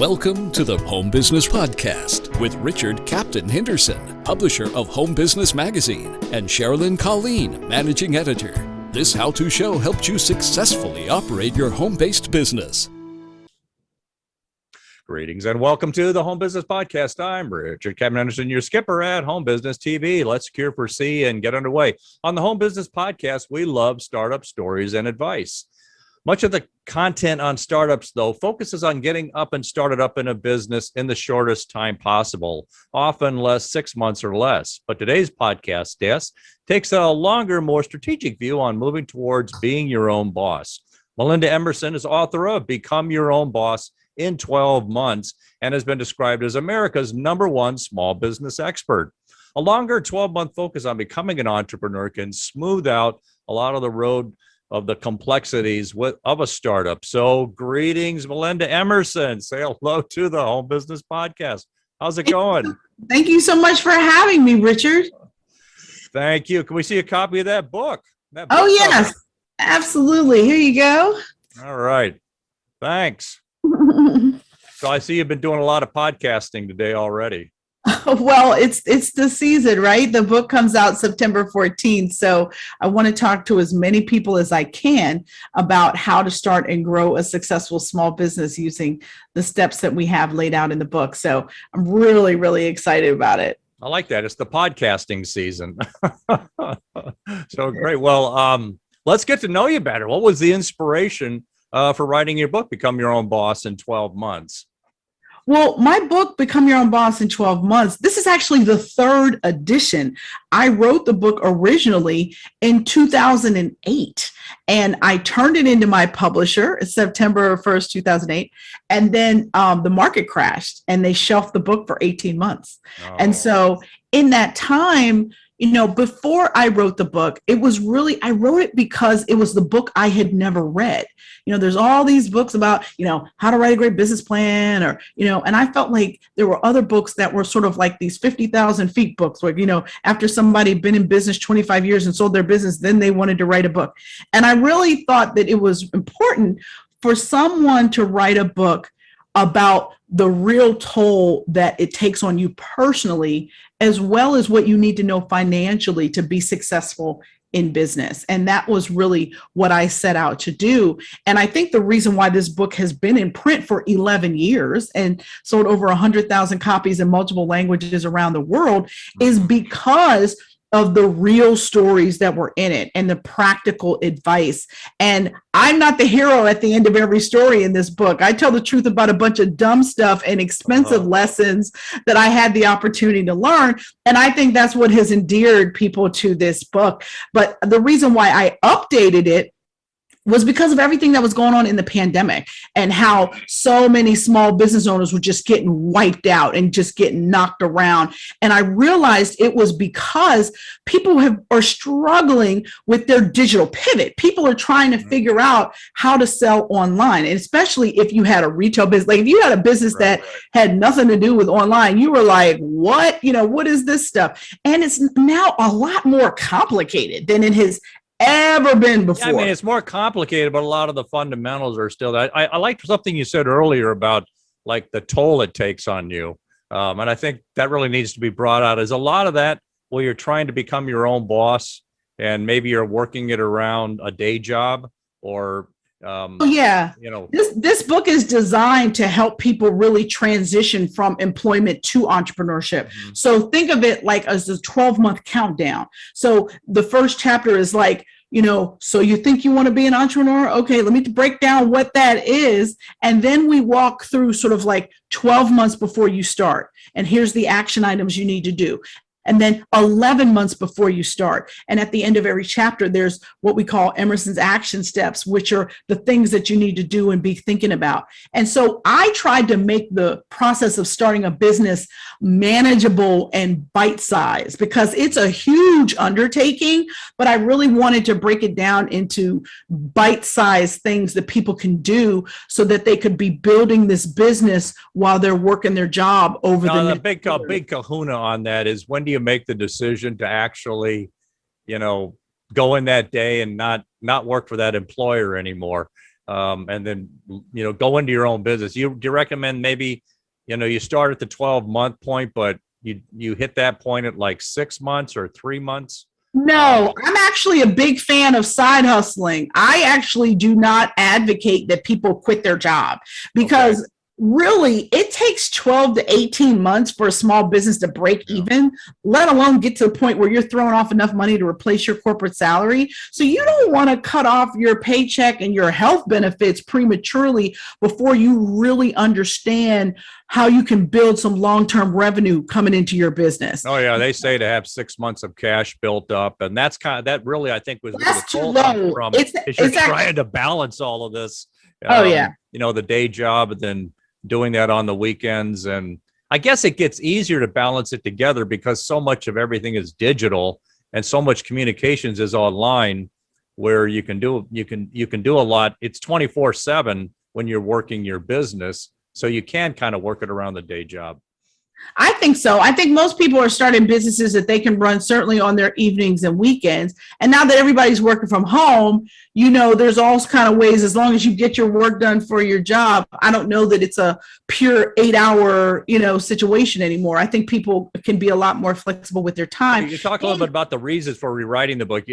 Welcome to the Home Business Podcast with Richard Captain Henderson, publisher of Home Business Magazine, and Sherilyn Colleen, managing editor. This how-to show helps you successfully operate your home-based business. Greetings and welcome to the Home Business Podcast. I'm Richard Captain Henderson, your skipper at Home Business TV. Let's secure, foresee, and get underway. On the Home Business Podcast, we love startup stories and advice. Much of the content on startups, though, focuses on getting up and started up in a business in the shortest time possible, often less 6 months or less. But today's podcast guest takes a longer, more strategic view on moving towards being your own boss. Melinda Emerson is author of Become Your Own Boss in 12 Months and has been described as America's #1 small business expert. A longer 12-month focus on becoming an entrepreneur can smooth out a lot of the road of the complexities of a startup. So greetings, Melinda Emerson. Say hello to the Home Business Podcast. How's it going? Thank you so much for having me, Richard. Thank you. Can we see a copy of that book? Oh, yes, absolutely. Here you go. All right. Thanks. So I see you've been doing a lot of podcasting today already. Well, it's the season, right? The book comes out September 14th. So I want to talk to as many people as I can about how to start and grow a successful small business using the steps that we have laid out in the book. So I'm really, really excited about it. I like that. It's the podcasting season. So great. Well, let's get to know you better. What was the inspiration for writing your book, Become Your Own Boss in 12 Months? Well, my book, Become Your Own Boss in 12 Months, this is actually the third edition. I wrote the book originally in 2008, and I turned it into my publisher September 1st, 2008. And then the market crashed and they shelved the book for 18 months. Oh. And so in that time, before I wrote the book, I wrote it because it was the book I had never read. There's all these books about, how to write a great business plan and I felt like there were other books that were sort of like these 50,000 feet books where, after somebody had been in business 25 years and sold their business, then they wanted to write a book. And I really thought that it was important for someone to write a book about the real toll that it takes on you personally, as well as what you need to know financially to be successful in business. And that was really what I set out to do. And I think the reason why this book has been in print for 11 years and sold over 100,000 copies in multiple languages around the world is because of the real stories that were in it and the practical advice. And I'm not the hero at the end of every story in this book. I tell the truth about a bunch of dumb stuff and expensive lessons that I had the opportunity to learn. And I think that's what has endeared people to this book. But the reason why I updated it was because of everything that was going on in the pandemic and how so many small business owners were just getting wiped out and just getting knocked around. And I realized it was because people are struggling with their digital pivot. People are trying to figure out how to sell online. And especially if you had a retail business, like if you had a business that had nothing to do with online, you were like, what is this stuff? And it's now a lot more complicated than it has ever been before. Yeah, I mean, it's more complicated, but a lot of the fundamentals are still that. I liked something you said earlier about like the toll it takes on you. And I think that really needs to be brought out. Is a lot of that where you're trying to become your own boss and maybe you're working it around a day job or This book is designed to help people really transition from employment to entrepreneurship. Mm-hmm. So think of it like as a 12-month countdown. So the first chapter is like, so you think you want to be an entrepreneur? Okay, let me break down what that is. And then we walk through sort of like 12 months before you start. And here's the action items you need to do. And then 11 months before you start. And at the end of every chapter, there's what we call Emerson's action steps, which are the things that you need to do and be thinking about. And so I tried to make the process of starting a business manageable and bite-sized because it's a huge undertaking, but I really wanted to break it down into bite-sized things that people can do so that they could be building this business while they're working their job over the big kahuna on that is when do you make the decision to actually, go in that day and not work for that employer anymore? and then, go into your own business. Do you recommend maybe, you start at the 12-month point, but you hit that point at like 6 months or 3 months? No, I'm actually a big fan of side hustling. I actually do not advocate that people quit their job because really it takes 12 to 18 months for a small business to break even, let alone get to the point where you're throwing off enough money to replace your corporate salary. So you don't want to cut off your paycheck and your health benefits prematurely before you really understand how you can build some long-term revenue coming into your business. Oh yeah, they say to have 6 months of cash built up, and that's that really, I think, was that's too low. From is you're trying to balance all of this. The day job and then doing that on the weekends, and I guess it gets easier to balance it together because so much of everything is digital and so much communications is online, where you can do a lot. It's 24/7 when you're working your business. So you can kind of work it around the day job. I think so. I think most people are starting businesses that they can run certainly on their evenings and weekends. And now that everybody's working from home, there's all kind of ways, as long as you get your work done for your job. I don't know that it's a pure 8-hour, situation anymore. I think people can be a lot more flexible with their time. You talk a little bit about the reasons for rewriting the book.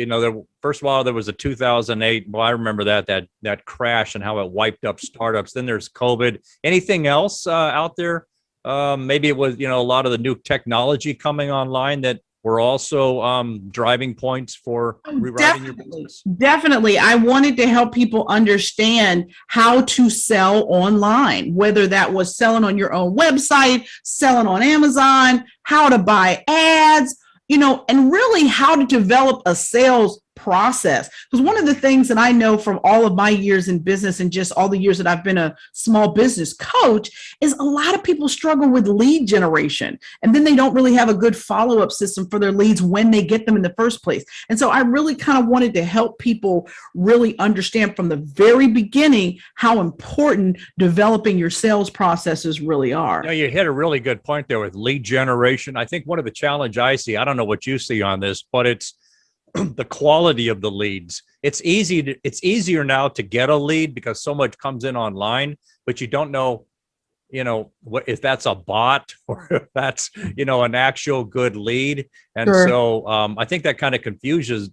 First of all, there was a 2008. Well, I remember that crash and how it wiped up startups. Then there's COVID. Anything else out there? Maybe it was, a lot of the new technology coming online that were also driving points for rewriting your business. Definitely. I wanted to help people understand how to sell online, whether that was selling on your own website, selling on Amazon, how to buy ads, and really how to develop a sales process. Because one of the things that I know from all of my years in business and just all the years that I've been a small business coach is a lot of people struggle with lead generation. And then they don't really have a good follow-up system for their leads when they get them in the first place. And so I really kind of wanted to help people really understand from the very beginning how important developing your sales processes really are. You hit a really good point there with lead generation. I think one of the challenge I see, I don't know what you see on this, but it's the quality of the leads. It's easier now to get a lead because so much comes in online, but you don't know, if that's a bot or if that's, an actual good lead. And so I think that kind of confuses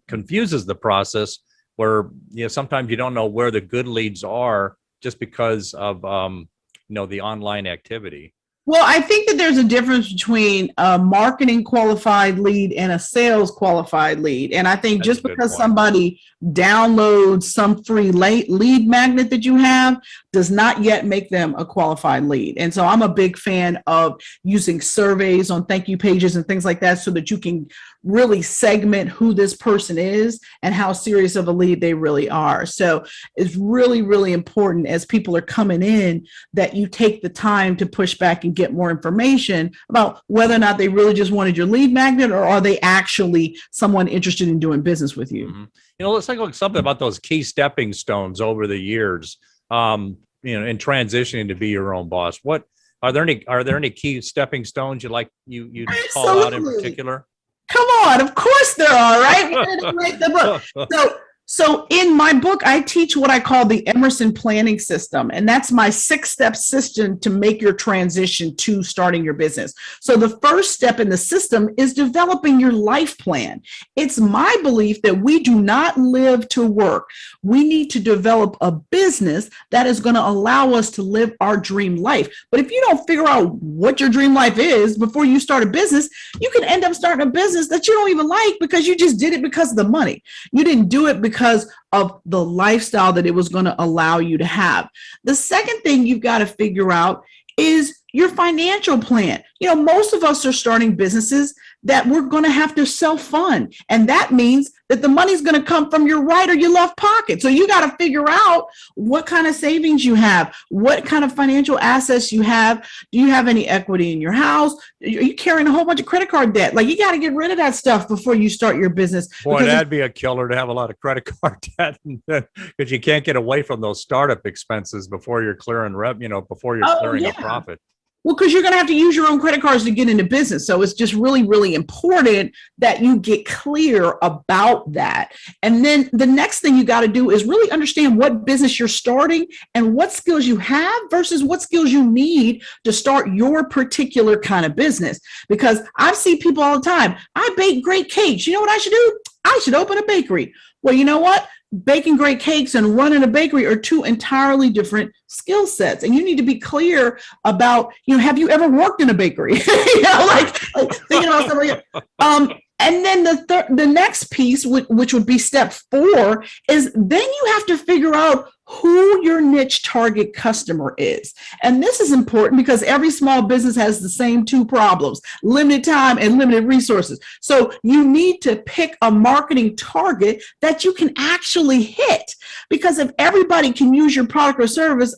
the process where, sometimes you don't know where the good leads are just because of, the online activity. Well, I think that there's a difference between a marketing qualified lead and a sales qualified lead. And I think just because somebody downloads some free lead magnet that you have does not yet make them a qualified lead. And so I'm a big fan of using surveys on thank you pages and things like that so that you can really segment who this person is and how serious of a lead they really are. So it's really, really important as people are coming in that you take the time to push back and get more information about whether or not they really just wanted your lead magnet or are they actually someone interested in doing business with you. Mm-hmm. Let's talk something about those key stepping stones over the years, in transitioning to be your own boss. What are there any key stepping stones you call out in particular? Come on, of course there are, right? We're going to write the book. So in my book, I teach what I call the Emerson planning system, and that's my 6-step system to make your transition to starting your business. So the first step in the system is developing your life plan. It's my belief that we do not live to work. We need to develop a business that is going to allow us to live our dream life. But if you don't figure out what your dream life is before you start a business, you can end up starting a business that you don't even like because you just did it because of the money. You didn't do it because of the lifestyle that it was going to allow you to have. The second thing you've got to figure out is your financial plan. Most of us are starting businesses that we're going to have to self-fund. And that means that the money's going to come from your right or your left pocket. So you got to figure out what kind of savings you have, what kind of financial assets you have. Do you have any equity in your house? Are you carrying a whole bunch of credit card debt? You got to get rid of that stuff before you start your business. Boy, that'd be a killer to have a lot of credit card debt because you can't get away from those startup expenses before you're clearing before you're clearing a profit. Well, because you're going to have to use your own credit cards to get into business. So it's just really, really important that you get clear about that. And then the next thing you got to do is really understand what business you're starting and what skills you have versus what skills you need to start your particular kind of business. Because I see people all the time, I bake great cakes. You know what I should do? I should open a bakery. Well, you know what? Baking great cakes and running a bakery are two entirely different skill sets. And you need to be clear about, have you ever worked in a bakery? Like thinking about something like that. And then the next piece, which would be step 4, is then you have to figure out who your niche target customer is. And this is important because every small business has the same 2 problems: limited time and limited resources. So you need to pick a marketing target that you can actually hit, because if everybody can use your product or service,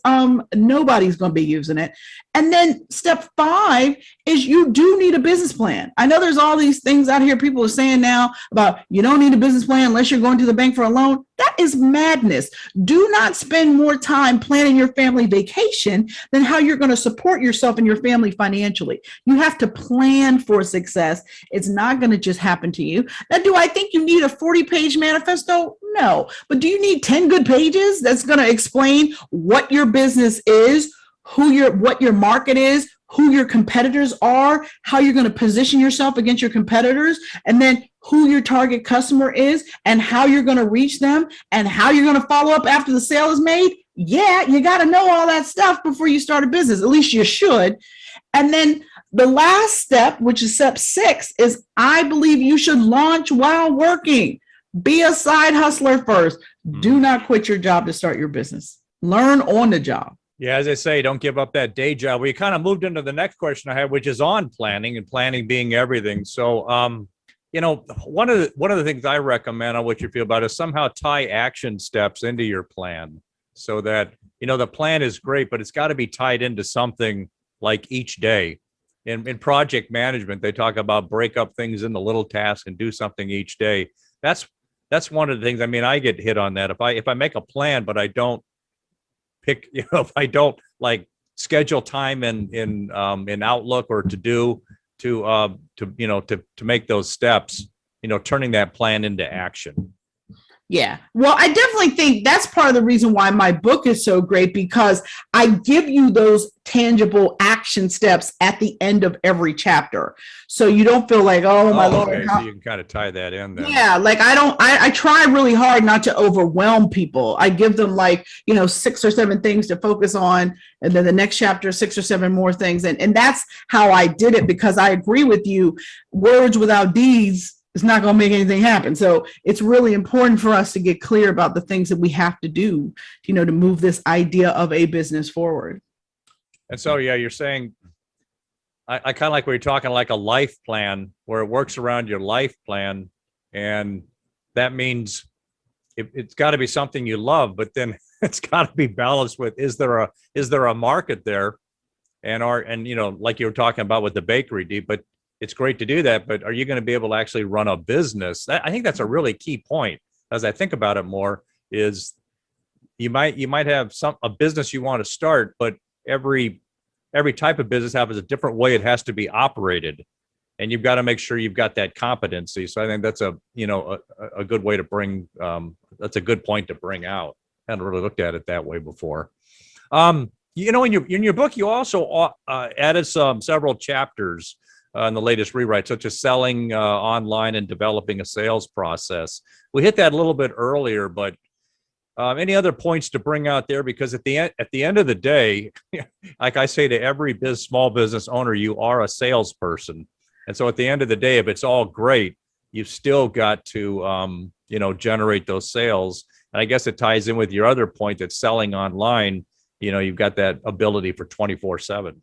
nobody's going to be using it. And then step 5 is you do need a business plan. I know there's all these things out here people are saying now about you don't need a business plan unless you're going to the bank for a loan. That is madness. Do not spend more time planning your family vacation than how you're going to support yourself and your family financially. You have to plan for success. It's not going to just happen to you. Now, do I think you need a 40-page manifesto? No. But do you need 10 good pages that's going to explain what your business is, what your market is, who your competitors are, how you're going to position yourself against your competitors, and then who your target customer is and how you're going to reach them and how you're going to follow up after the sale is made? Yeah, you got to know all that stuff before you start a business. At least you should. And then the last step, which is step 6, is I believe you should launch while working. Be a side hustler first. Do not quit your job to start your business. Learn on the job. Yeah, as I say, don't give up that day job. We kind of moved into the next question I had, which is on planning, and planning being everything. So, one of the things I recommend on what you feel about is somehow tie action steps into your plan, so that, the plan is great, but it's got to be tied into something like each day. In project management, they talk about break up things into little tasks and do something each day. That's one of the things. I mean, I get hit on that. If I make a plan, but I don't pick, if I don't like schedule time in Outlook or to make those steps, turning that plan into action. Yeah. Well, I definitely think that's part of the reason why my book is so great, because I give you those tangible action steps at the end of every chapter. So you don't feel like, oh my Lord. Okay. So you can kind of tie that in then. Yeah. Like I try really hard not to overwhelm people. I give them 6 or 7 things to focus on. And then the next chapter, 6 or 7 more things. And that's how I did it, because I agree with you. Words without deeds, it's not going to make anything happen. So it's really important for us to get clear about the things that we have to do, to move this idea of a business forward. And so, yeah, you're saying, I kind of like where you're talking like a life plan, where it works around your life plan. And that means it's got to be something you love, but then it's got to be balanced with, is there a market there? And like you were talking about with the bakery, Dee, but it's great to do that, but are you going to be able to actually run a business? I think that's a really key point. As I think about it more, is you might have a business you want to start, but every type of business has a different way it has to be operated, and you've got to make sure you've got that competency. So I think that's a good way to bring. That's a good point to bring out. I hadn't really looked at it that way before. In your book, you also added several chapters in the latest rewrite, such as selling online and developing a sales process. We hit that a little bit earlier, but any other points to bring out there? Because at the end of the day, like I say to every small business owner, you are a salesperson. And so at the end of the day, if it's all great, you've still got to generate those sales. And I guess it ties in with your other point that selling online, you've got that ability for 24/7.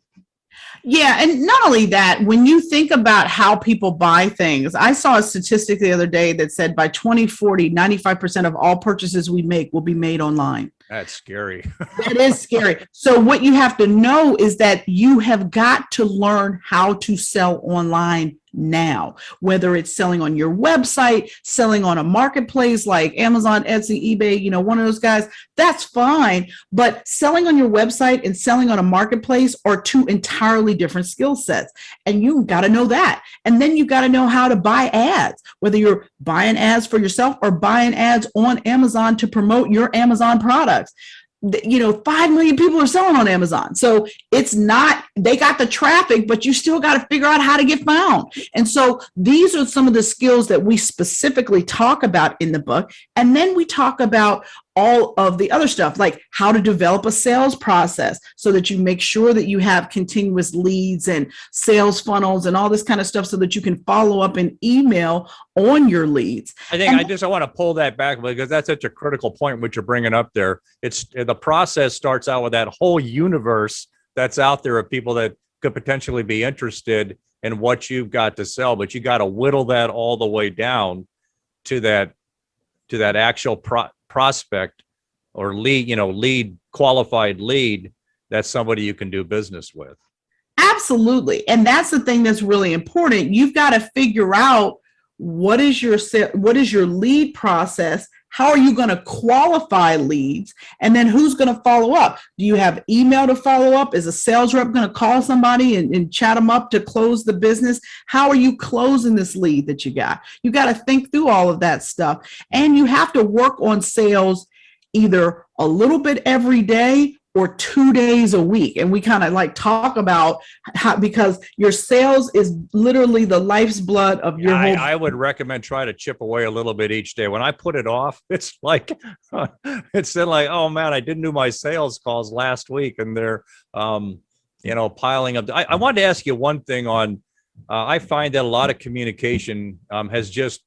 Yeah. And not only that, when you think about how people buy things, I saw a statistic the other day that said by 2040, 95% of all purchases we make will be made online. That's scary. That is scary. So what you have to know is that you have got to learn how to sell online now, whether it's selling on your website, selling on a marketplace like Amazon, Etsy, eBay, one of those guys, that's fine. But selling on your website and selling on a marketplace are two entirely different skill sets. And you got to know that. And then you got to know how to buy ads, whether you're buying ads for yourself or buying ads on Amazon to promote your Amazon products. 5 million people are selling on Amazon. So it's not, they got the traffic, but you still got to figure out how to get found. And so these are some of the skills that we specifically talk about in the book. And then we talk about all of the other stuff, like how to develop a sales process so that you make sure that you have continuous leads and sales funnels and all this kind of stuff so that you can follow up in email on your leads. I want to pull that back because that's such a critical point which you're bringing up there. It's the process starts out with that whole universe that's out there of people that could potentially be interested in what you've got to sell, but you got to whittle that all the way down to that actual prospect or lead, qualified lead, that's somebody you can do business with. Absolutely. And that's the thing that's really important. You've got to figure out what is your lead process? How are you going to qualify leads? And then who's going to follow up? Do you have email to follow up? Is a sales rep going to call somebody and chat them up to close the business? How are you closing this lead that you got? You got to think through all of that stuff. And you have to work on sales either a little bit every day or 2 days a week. And we kind of talk about how, because your sales is literally the life's blood of your whole. I would recommend try to chip away a little bit each day. When I put it off, it's like, oh man, I didn't do my sales calls last week and they're, piling up. I wanted to ask you one thing on, I find that a lot of communication has just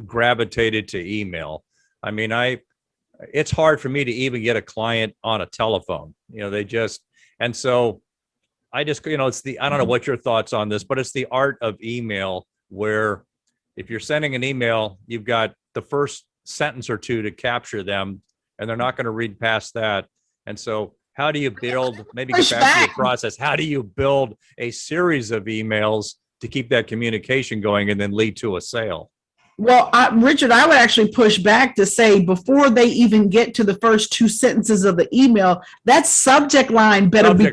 gravitated to email. I mean, it's hard for me to even get a client on a telephone. And so I just, it's I don't know what your thoughts on this, but it's the art of email where if you're sending an email, you've got the first sentence or two to capture them and they're not going to read past that. And so how do you build, maybe get back to your process, how do you build a series of emails to keep that communication going and then lead to a sale? Well, Richard, I would actually push back to say before they even get to the first 2 sentences of the email, that subject line better be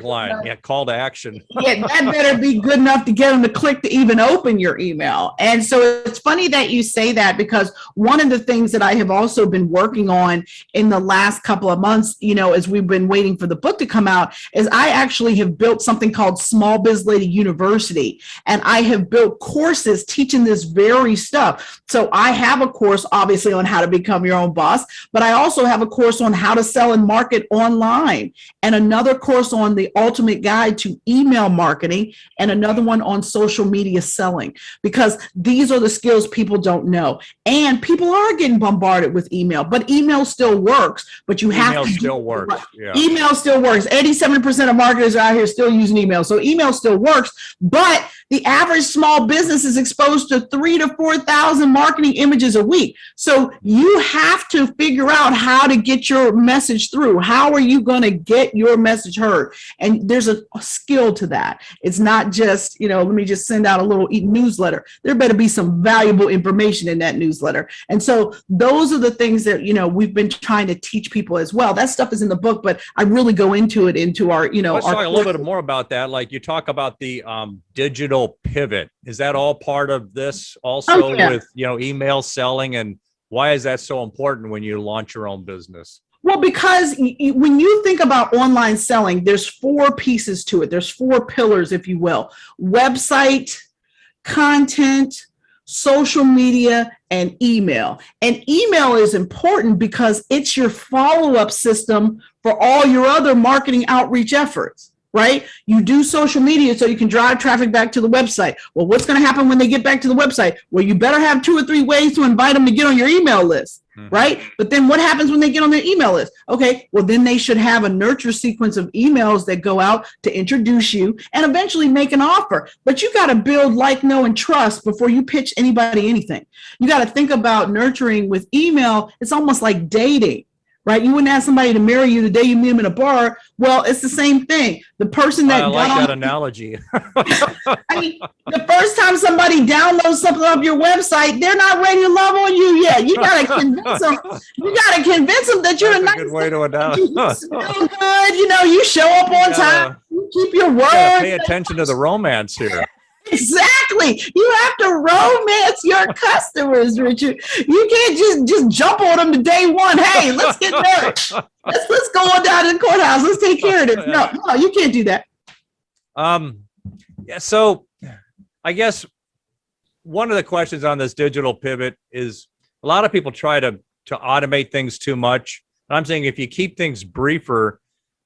call to action. That better be good enough to get them to click to even open your email. And so it's funny that you say that because one of the things that I have also been working on in the last couple of months, as we've been waiting for the book to come out, is I actually have built something called Small Biz Lady University. And I have built courses teaching this very stuff. So I have a course, obviously, on how to become your own boss, but I also have a course on how to sell and market online, and another course on the ultimate guide to email marketing, and another one on social media selling, because these are the skills people don't know. And people are getting bombarded with email, but email still works, but you have to. Email still works. Yeah. Email still works. 87% of marketers are out here still using email. So email still works, but the average small business is exposed to 3,000 to 4,000 marketing images a week. So you have to figure out how to get your message through. How are you going to get your message heard? And there's a skill to that. It's not just, let me just send out a little newsletter. There better be some valuable information in that newsletter. And so those are the things that, we've been trying to teach people as well. That stuff is in the book, but I really go into it into our, Let's talk a little bit more about that. Like you talk about the digital pivot. Is that all part of this also with, email selling, and why is that so important when you launch your own business? Well, because when you think about online selling, there's 4 pieces to it. There's 4 pillars, if you will: website, content, social media, and email. And email is important because it's your follow-up system for all your other marketing outreach efforts. Right? You do social media so you can drive traffic back to the website. Well, what's going to happen when they get back to the website? Well, you better have 2 or 3 ways to invite them to get on your email list, right? But then what happens when they get on their email list? Okay, well, then they should have a nurture sequence of emails that go out to introduce you and eventually make an offer. But you got to build like, know, and trust before you pitch anybody anything. You got to think about nurturing with email. It's almost like dating. right? You wouldn't ask somebody to marry you the day you meet them in a bar. Well, it's the same thing. The person that I like that analogy. I mean, the first time somebody downloads something off your website, they're not ready to love on you yet. You got to convince them. You got to convince them that you're That's a nice good way to announce. you smell good. You know, you show up on time. You keep your word. Pay attention to the romance here. Exactly. You have to romance your customers, Richard. You can't just jump on them to day one. Hey, let's get married. Let's go on down to the courthouse. Let's take care of this. No, you can't do that. Yeah. So I guess one of the questions on this digital pivot is a lot of people try to automate things too much. And I'm saying if you keep things briefer,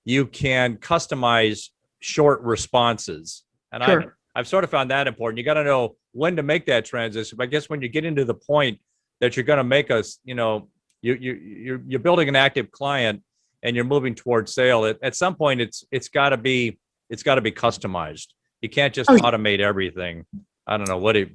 you can customize short responses. And Sure. I've sort of found that important. You got to know when to make that transition. But I guess when you get into the point that you're going to make us, you're building an active client and you're moving towards sale. At some point, it's got to be customized. You can't just automate everything. I don't know what it.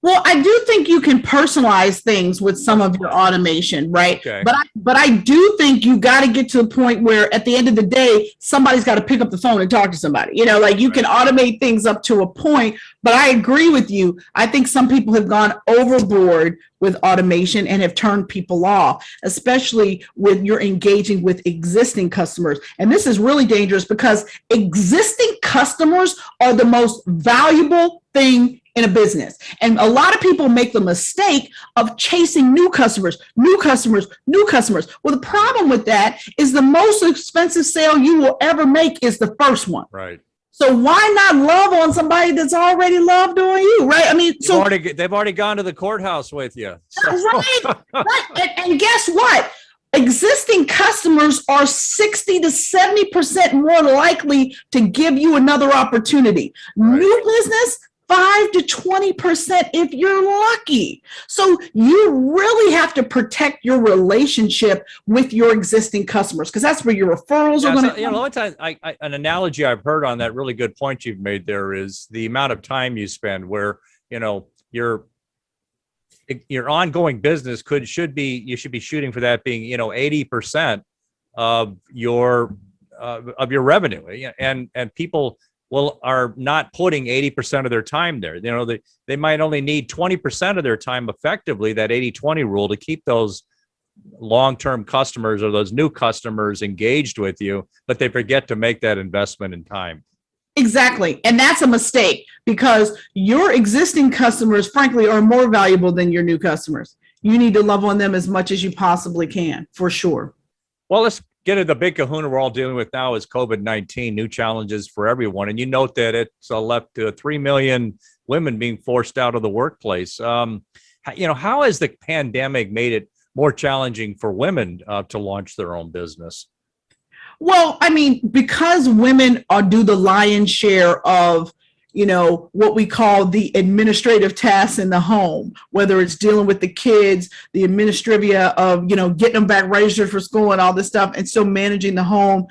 Well, I do think you can personalize things with some of your automation, right? Okay. But I do think you got to get to the point where at the end of the day, somebody's got to pick up the phone and talk to somebody. Like you can automate things up to a point, but I agree with you. I think some people have gone overboard with automation and have turned people off, especially when you're engaging with existing customers. And this is really dangerous because existing customers are the most valuable thing in a business. And a lot of people make the mistake of chasing new customers. Well, the problem with that is the most expensive sale you will ever make is the first one. Right. So why not love on somebody that's already loved on you, right? I mean, they've already gone to the courthouse with you. So. Right. And guess what? Existing customers are 60 to 70% more likely to give you another opportunity. Right. New business, 5 to 20% if you're lucky. So you really have to protect your relationship with your existing customers because that's where your referrals are going to come. A lot of times, an analogy I've heard on that really good point you've made there is the amount of time you spend where, your ongoing business you should be shooting for that being, 80% of your revenue. And people are not putting 80% of their time there. They might only need 20% of their time effectively, that 80-20 rule, to keep those long-term customers or those new customers engaged with you, but they forget to make that investment in time. Exactly. And that's a mistake because your existing customers, frankly, are more valuable than your new customers. You need to love on them as much as you possibly can, for sure. Well, let's get into the big kahuna we're all dealing with now is COVID-19, new challenges for everyone. And you note that it's left 3 million women being forced out of the workplace. How has the pandemic made it more challenging for women to launch their own business? Well, I mean, because women do the lion's share of, what we call the administrative tasks in the home, whether it's dealing with the kids, the administrivia of, getting them back registered for school and all this stuff, and still managing the home,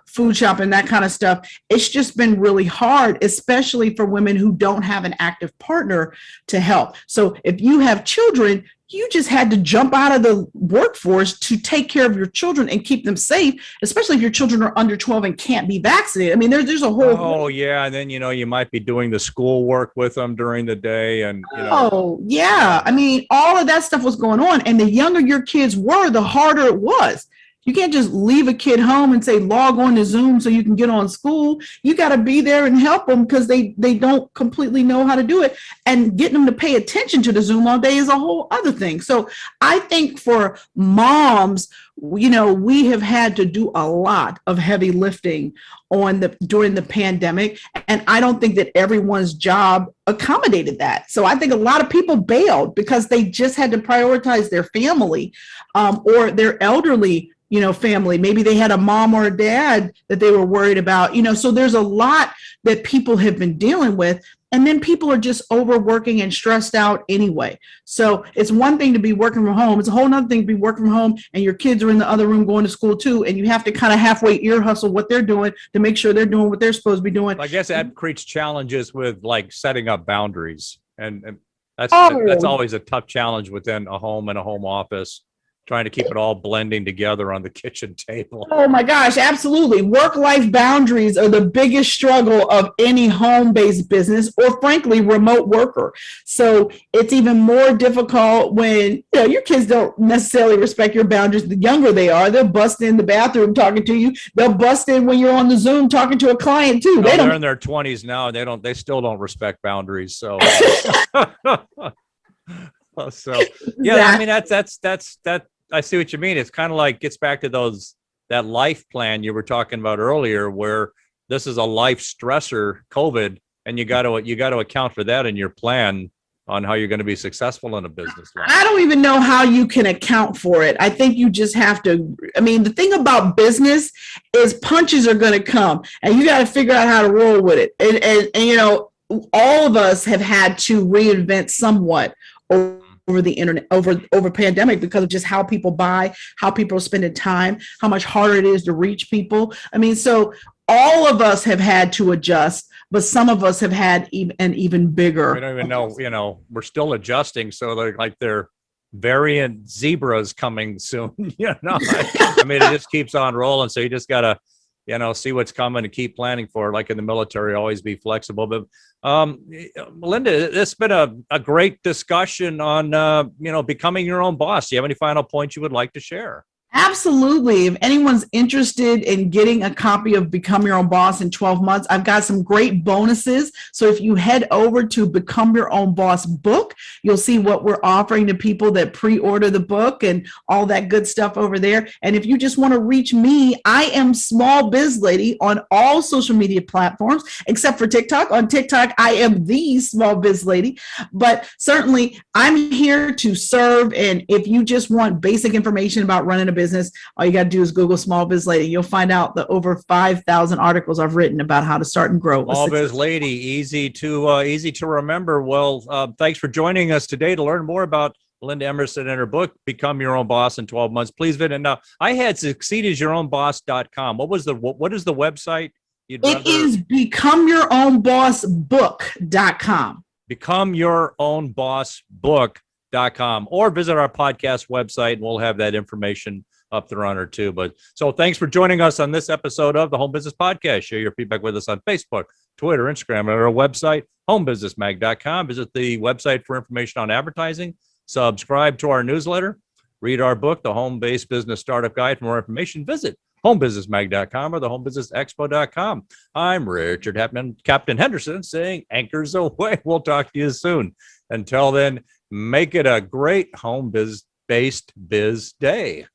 food shopping, that kind of stuff. It's just been really hard, especially for women who don't have an active partner to help. So if you have children, you just had to jump out of the workforce to take care of your children and keep them safe, especially if your children are under 12 and can't be vaccinated. I mean, there's a whole. Oh, yeah. And then, you might be doing the school work with them during the day. And, Oh, yeah. I mean, all of that stuff was going on. And the younger your kids were, the harder it was. You can't just leave a kid home and say, log on to Zoom so you can get on school. You got to be there and help them because they don't completely know how to do it. And getting them to pay attention to the Zoom all day is a whole other thing. So I think for moms, we have had to do a lot of heavy lifting during the pandemic. And I don't think that everyone's job accommodated that. So I think a lot of people bailed because they just had to prioritize their family or their elderly family. Maybe they had a mom or a dad that they were worried about, so there's a lot that people have been dealing with. And then people are just overworking and stressed out anyway. So it's one thing to be working from home. It's a whole nother thing to be working from home and your kids are in the other room going to school too. And you have to kind of halfway ear hustle what they're doing to make sure they're doing what they're supposed to be doing. I guess that creates challenges with like setting up boundaries. And that's always a tough challenge within a home and a home office. trying to keep it all blending together on the kitchen table. Oh my gosh, absolutely. Work-life boundaries are the biggest struggle of any home-based business or frankly, remote worker. So it's even more difficult when your kids don't necessarily respect your boundaries. The younger they are, they'll bust in the bathroom talking to you. They'll bust in when you're on the Zoom talking to a client too. They're in their 20s now. They still don't respect boundaries. So so yeah, I mean, that's I see what you mean. It's kind of like gets back to that life plan you were talking about earlier, where this is a life stressor, COVID, and you got to account for that in your plan on how you're going to be successful in a business life. I don't even know how you can account for it. I think you just have to. I mean, the thing about business is punches are going to come, and you got to figure out how to roll with it. And all of us have had to reinvent somewhat over the internet, over pandemic, because of just how people buy, how people are spending time, how much harder it is to reach people. I mean, so all of us have had to adjust, but some of us have had an even bigger. We don't even know, we're still adjusting. So they're variant zebras coming soon. I mean, it just keeps on rolling. So you just got to, see what's coming and keep planning for it. Like in the military, always be flexible. But Melinda, it's been a great discussion on, becoming your own boss. Do you have any final points you would like to share? Absolutely. If anyone's interested in getting a copy of Become Your Own Boss in 12 months, I've got some great bonuses. So if you head over to Become Your Own Boss book, you'll see what we're offering to people that pre-order the book and all that good stuff over there. And if you just want to reach me, I am Small Biz Lady on all social media platforms, except for TikTok. On TikTok, I am the Small Biz Lady. But certainly, I'm here to serve. And if you just want basic information about running a business, all you got to do is Google Small Biz Lady. You'll find out the over 5,000 articles I've written about how to start and grow. Small Biz Lady, easy to remember. Well, thanks for joining us today. To learn more about Melinda Emerson and her book, Become Your Own Boss in 12 Months, please visit. Now, I had succeedasyourownboss.com. What is the website? It is becomeyourownbossbook.com. Becomeyourownbossbook.com, or visit our podcast website and we'll have that information up there on her too. But so thanks for joining us on this episode of the Home Business Podcast. Share your feedback with us on Facebook, Twitter, Instagram, and our website, homebusinessmag.com. Visit the website for information on advertising. Subscribe to our newsletter. Read our book, The Home-Based Business Startup Guide. For more information, visit homebusinessmag.com or the homebusinessexpo.com. I'm Richard Captain Henderson saying anchors away. We'll talk to you soon. Until then, make it a great home-based biz day.